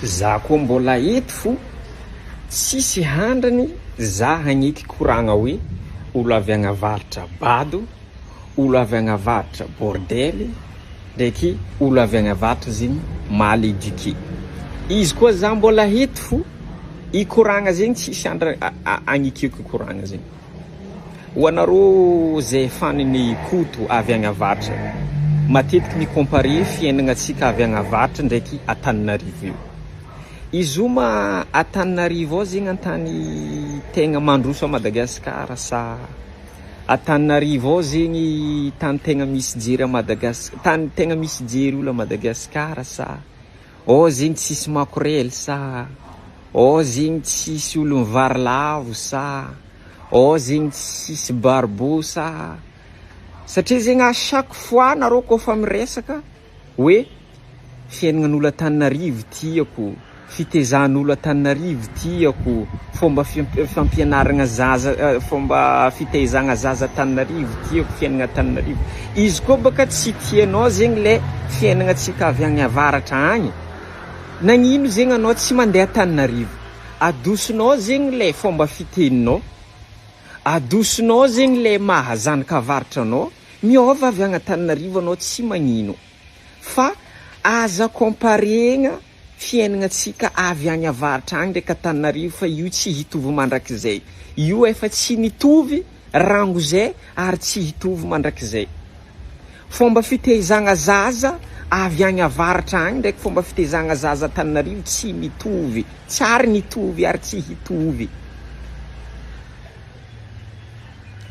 Za koa mbola eto fo tsisy handrany za hagniky koragna hoe olo avy agnavaratra bado, olo avy agnavaratra bordely, ndraiky olo avy agnavaratra zegny mal éduqué. Izy koa za mbola eto fo i koragna zegny tsisy andra agnikiko koragna zegny. Ho anareo zay faniny koto avy agnavaratra, matetiky mikompare fiainagnantsika avy agnavaratra ndraiky Antananarivo io. Izy io ma Antananarivo zegny antany tegna mandroso a Madagasikara sa Antananarivo zegny tany tegna misy jery a Madagasikara, tany tegna misy jery olo a Madagasikara sa zegny tsisy makorely sa zegny tsisy olo mivary lavo sa zegny tsisy barbeau sa. Satria zegny à chaque fois nareo kofa miresaka hoe fiaignan'olo Antananarivo tiako, fitezan'olo Antananarivo tiako, fomba fampianaragna zaza, fomba fitezagna zaza Antananarivo tiako, fiaignana Antananarivo. Izy koa baka tsy tianao zegny le fiaignantsika avy agny avaratra agny, nagnino zegny anao tsy mandeha Antananarivo? Adosinao zegny le fomba fiteninao, adosinao zegny le mahazanaka avaratra anao, miova avy agny Antananarivo anao tsy magnino. Fa aza comparegna fiainagnantsika avy agny avaratra agny ndraiky Antananarivo fa io tsy hitovy mandrakizay. Io efa tsy nitovy rango zay ary tsy hitovy mandrakizay. Fomba fitezagna zaza avy agny avaratra agny ndraiky fomba fitezagna zaza Antananarivo tsy mitovy, tsary nitovy ary tsy hitovy.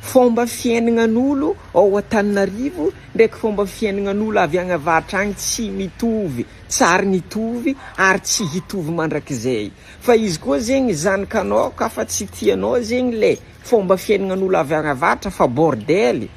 Fomba fiainagnan'olo ao Antananarivo ndraiky fomba fiainagnan'olo avy agny avaratra agny tsy mitovy, tsary nitovy ary tsy hitovy mandrakizay. Fa izy koa zegny zanakanao ka fa tsy tianao zegny le fomba fiainagnan'olo avy agny avaratra fa bordely,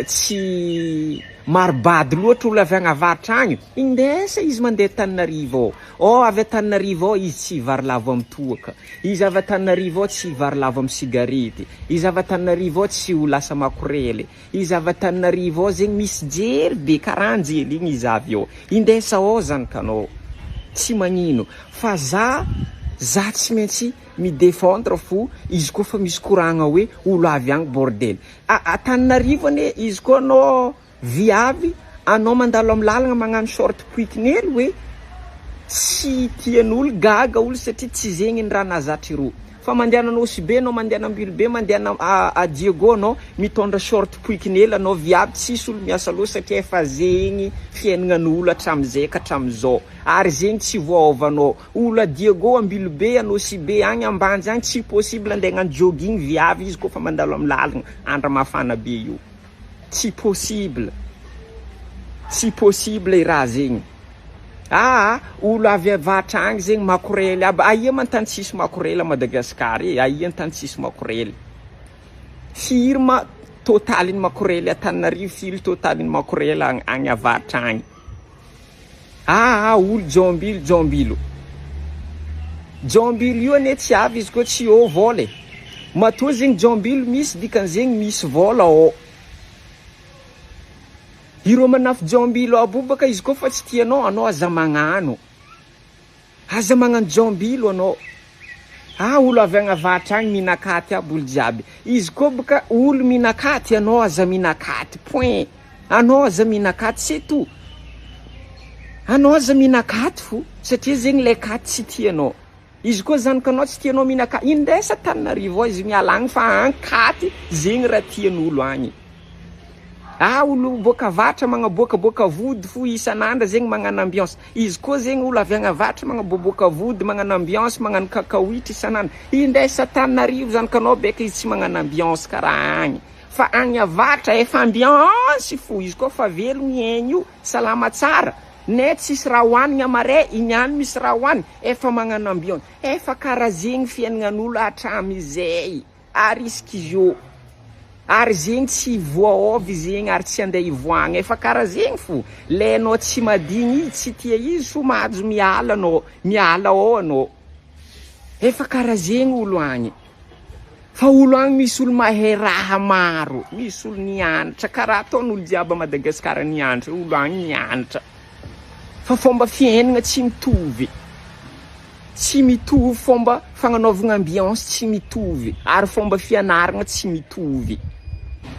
tsy marobady loatra olo avy agny avaratra agny, indesa izy mandeha Antananarivo ao. Avy Antananarivo ao izy tsy vary lavo amy toaka, izy avy Antananarivo ao tsy vary lavo amy sigarety, izy avy Antananarivo ao tsy ho lasa makorely, izy avy Antananarivo ao zegny misy jery be karanjely igny izy avy ao. Indesa ao zanakanao, tsy magnino. Fa za tsy maintsy mi défendre fo izy koa fa misy koragna hoe olo avy agny bordely. Antananarivo ane izy koa anao viavy, anao mandalo amy lalagna magnano short poikinely hoe tsy tian'olo gaga olo satria tsy zegny ny raha nazatra ireo. Fa mandehanana Osibe anao, mandehana Ambilobe, mandehana a Diego anao mitondra short poikinely anao viavy, tsisy olo miasa loha satria efa zegny fiaignan'olo hatramizay ka hatramizao. Ary zegny tsy voaovanao. Olo a Diego, Ambilobe, anao Osibe agny ambany agny tsy possible andeha hagnano jogging viavy izy koa fa mandalo amy lalagna andra mafana be io. Tsy possible. Tsy possible i raha zegny. Olo avy avaratra agny zegny makorely aby. Aia man tany tsisy makorely a Madagasikara e? Aia ny tany tsisy makorely? Firma totaliny makorely Antananarivo, filo totaliny makorely agny avaratra agny. Olo Jombilo. Jombilo io ane tsy avy izy koa tsy eo vola e. Matoa zegny Jombilo misy dikan'zegny misy vola ao. Ireo manafy Jombilo aby baka izy koa fa tsy tianao, anao aza magnano. Aza magnano Jombilo anao. Olo avy agny avaratra agny minakaty aby olo jiaby. Izy koa baka olo minakaty, anao aza minakaty, point. Anao aza minakaty, c'est tout. Anao aza minakaty fo, satria zegny le katy tsy tianao. Izy koa zanakanao tsy tianao minakaty, indesa Antananarivo izy miala agny fa agny katy, zegny raha tian'olo agny. Olo boaka avaratra magnaboakaboaka vody fo isan'andra zegny magnano ambiance. Izy koa zegny olo avy agny avaratra magnaboaboaka vody, magnano ambiance, magnano kakaoitra isan'andra. Indesa Antananarivo zanakanao beka izy tsy magnano ambiance karaha agny. Fa agny avaratra efa ambiance fo. Izy koa fa velo miaigny io, salama tsara. Ne tsisy raha hoanigny amare, inyany misy raha hoanigny, efa magnano ambiance. Efa karaha zegny fiaignan'olo hatramizay. Ary iskizio. Ary zegny tsy voaôvy zegny ary tsy andeha ivoagna. Efa karaha zegny fo. Le anao tsy madigny izy, tsy tia izy, somahazo miala anao. Miala ao anao. Efa karaha zegny olo agny. Fa olo agny misy olo mahay raha maro. Misy olo nianatra. Karaha ataon'olo jiaby a Madagasikara nianatra. Olo agny nianatra. fa fomba fiainana tsy mitovy. Tsy mitovy fomba fagnanaovana ambiance tsy mitovy, ary fomba fianarana tsy mitovy.